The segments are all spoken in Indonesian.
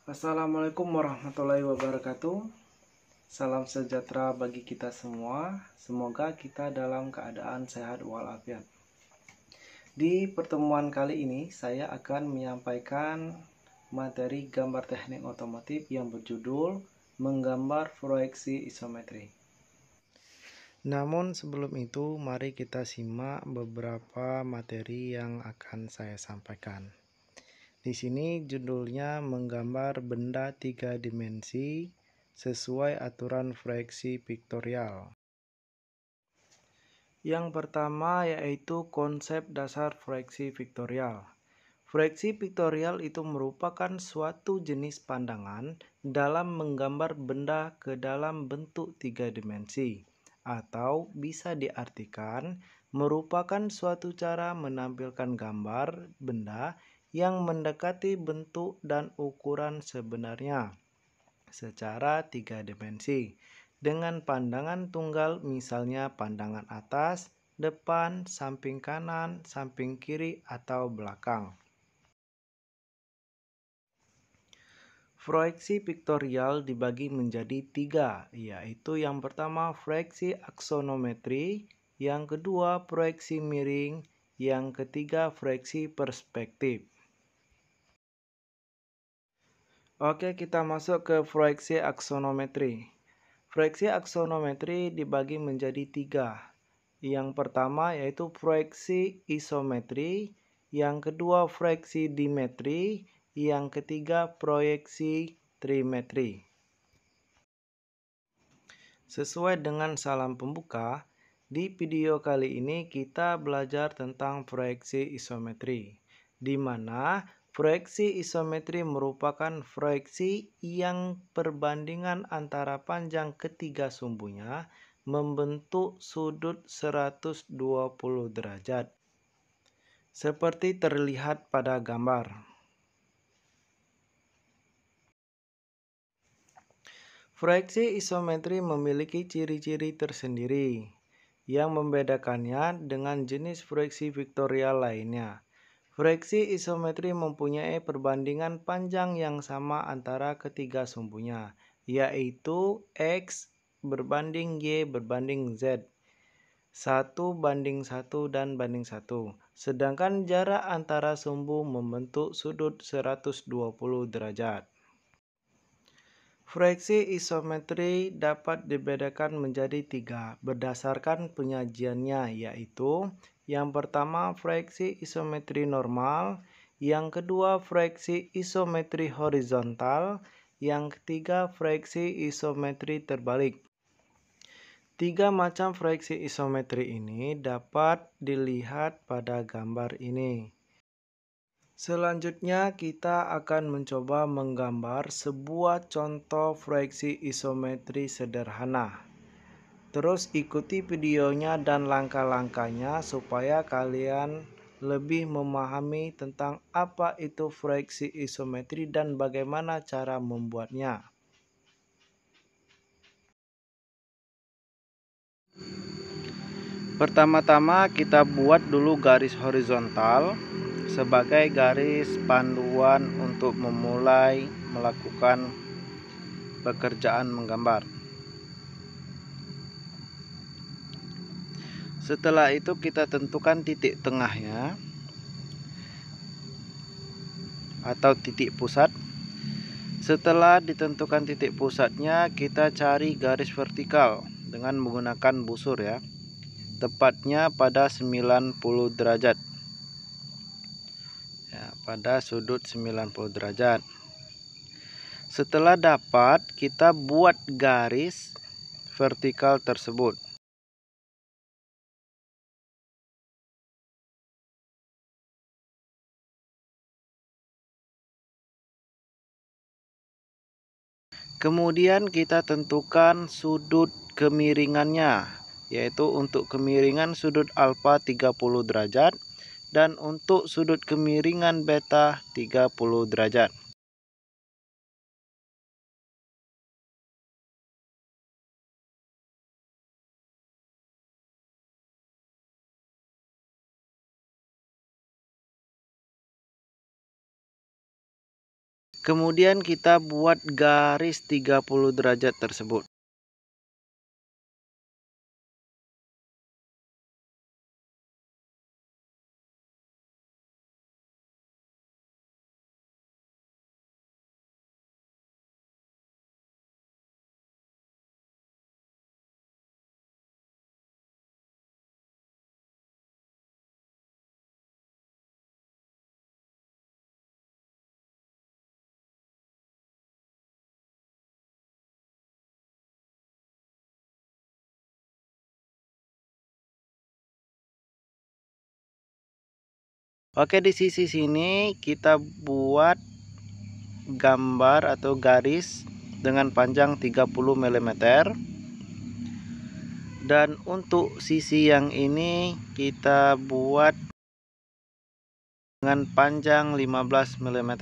Assalamualaikum warahmatullahi wabarakatuh. Salam sejahtera bagi kita semua. Semoga kita dalam keadaan sehat walafiat. Di pertemuan kali ini saya akan menyampaikan materi gambar teknik otomotif yang berjudul menggambar proyeksi isometri. Namun sebelum itu mari kita simak beberapa materi yang akan saya sampaikan. Di sini judulnya menggambar benda 3 dimensi sesuai aturan proyeksi piktorial. Yang pertama yaitu konsep dasar proyeksi piktorial. Proyeksi piktorial itu merupakan suatu jenis pandangan dalam menggambar benda ke dalam bentuk 3 dimensi, atau bisa diartikan merupakan suatu cara menampilkan gambar benda yang mendekati bentuk dan ukuran sebenarnya secara 3 dimensi dengan pandangan tunggal, misalnya pandangan atas, depan, samping kanan, samping kiri, atau belakang. Proyeksi piktorial dibagi menjadi 3, yaitu yang pertama proyeksi aksonometri, yang kedua proyeksi miring, yang ketiga proyeksi perspektif. Oke, kita masuk ke proyeksi aksonometri. Proyeksi aksonometri dibagi menjadi 3. Yang pertama yaitu proyeksi isometri, yang kedua proyeksi dimetri, yang ketiga proyeksi trimetri. Sesuai dengan salam pembuka, di video kali ini kita belajar tentang proyeksi isometri, di mana proyeksi isometri merupakan proyeksi yang perbandingan antara panjang ketiga sumbunya membentuk sudut 120 derajat, seperti terlihat pada gambar. Proyeksi isometri memiliki ciri-ciri tersendiri yang membedakannya dengan jenis proyeksi piktorial lainnya. Proyeksi isometri mempunyai perbandingan panjang yang sama antara ketiga sumbunya, yaitu X berbanding Y berbanding Z, 1:1 dan banding 1. Sedangkan jarak antara sumbu membentuk sudut 120 derajat. Proyeksi isometri dapat dibedakan menjadi 3 berdasarkan penyajiannya, yaitu yang pertama proyeksi isometri normal, yang kedua proyeksi isometri horizontal, yang ketiga proyeksi isometri terbalik. 3 macam proyeksi isometri ini dapat dilihat pada gambar ini. Selanjutnya kita akan mencoba menggambar sebuah contoh proyeksi isometri sederhana. Terus ikuti videonya dan langkah-langkahnya supaya kalian lebih memahami tentang apa itu proyeksi isometri dan bagaimana cara membuatnya. Pertama-tama kita buat dulu garis horizontal sebagai garis panduan untuk memulai melakukan pekerjaan menggambar. Setelah itu kita tentukan titik tengahnya atau titik pusat. Setelah ditentukan titik pusatnya, kita cari garis vertikal dengan menggunakan busur ya. Tepatnya pada 90 derajat. Ya, pada sudut 90 derajat. Setelah dapat, kita buat garis vertikal tersebut. Kemudian kita tentukan sudut kemiringannya, yaitu untuk kemiringan sudut alfa 30 derajat dan untuk sudut kemiringan beta 30 derajat. Kemudian kita buat garis 30 derajat tersebut. Oke, di sisi sini kita buat gambar atau garis dengan panjang 30 mm. Dan untuk sisi yang ini kita buat dengan panjang 15 mm.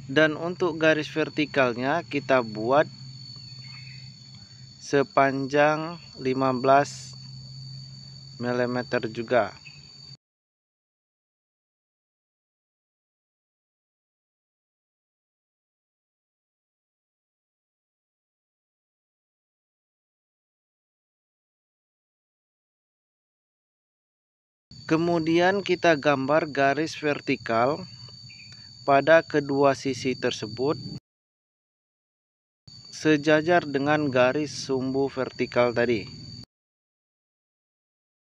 Dan untuk garis vertikalnya kita buat sepanjang 15 mm juga. Kemudian kita gambar garis vertikal pada kedua sisi tersebut sejajar dengan garis sumbu vertikal tadi,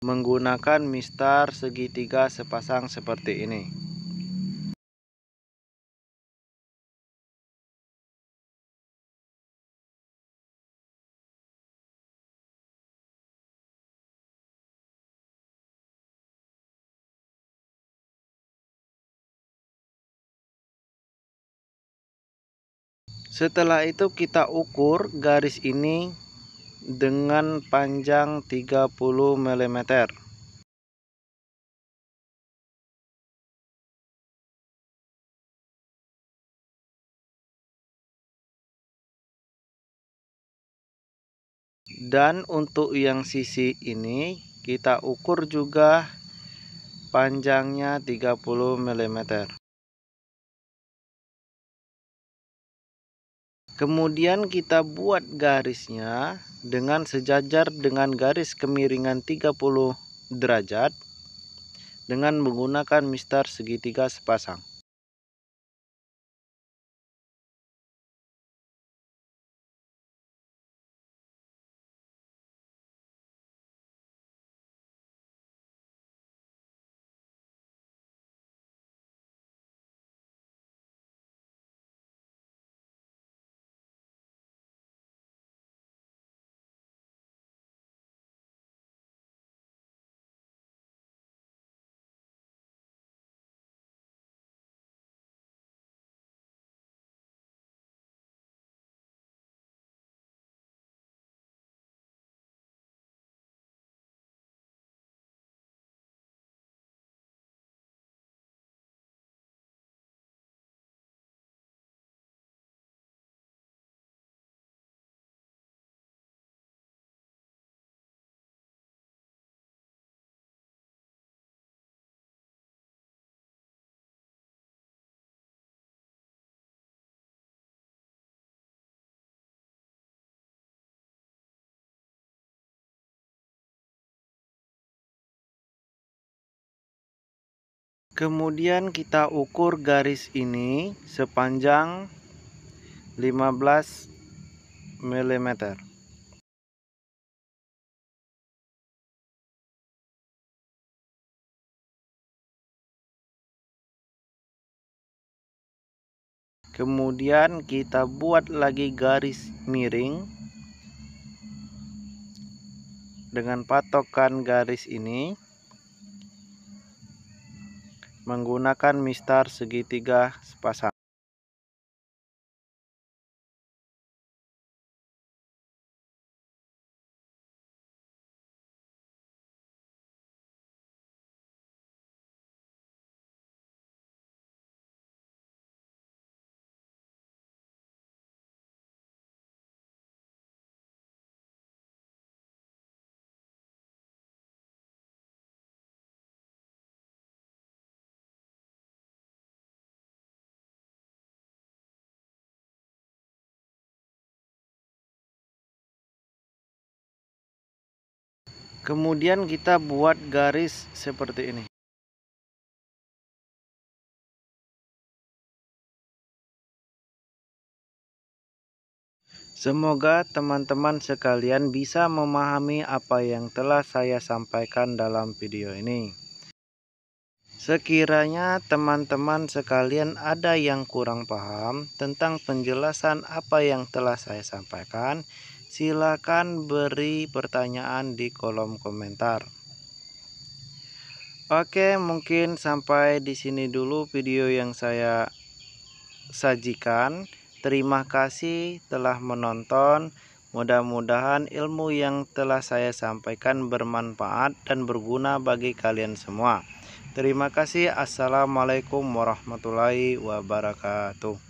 menggunakan mistar segitiga sepasang seperti ini. Setelah itu kita ukur garis ini dengan panjang 30 mm. Dan untuk yang sisi ini kita ukur juga panjangnya 30 mm. Kemudian kita buat garisnya dengan sejajar dengan garis kemiringan 30 derajat dengan menggunakan mistar segitiga sepasang. Kemudian kita ukur garis ini sepanjang 15 mm. Kemudian kita buat lagi garis miring dengan patokan garis ini menggunakan mistar segitiga sepasang. Kemudian kita buat garis seperti ini. Semoga teman-teman sekalian bisa memahami apa yang telah saya sampaikan dalam video ini. Sekiranya teman-teman sekalian ada yang kurang paham tentang penjelasan apa yang telah saya sampaikan, silakan beri pertanyaan di kolom komentar. Oke, mungkin sampai di sini dulu video yang saya sajikan. Terima kasih telah menonton. Mudah-mudahan ilmu yang telah saya sampaikan bermanfaat dan berguna bagi kalian semua. Terima kasih. Assalamualaikum warahmatullahi wabarakatuh.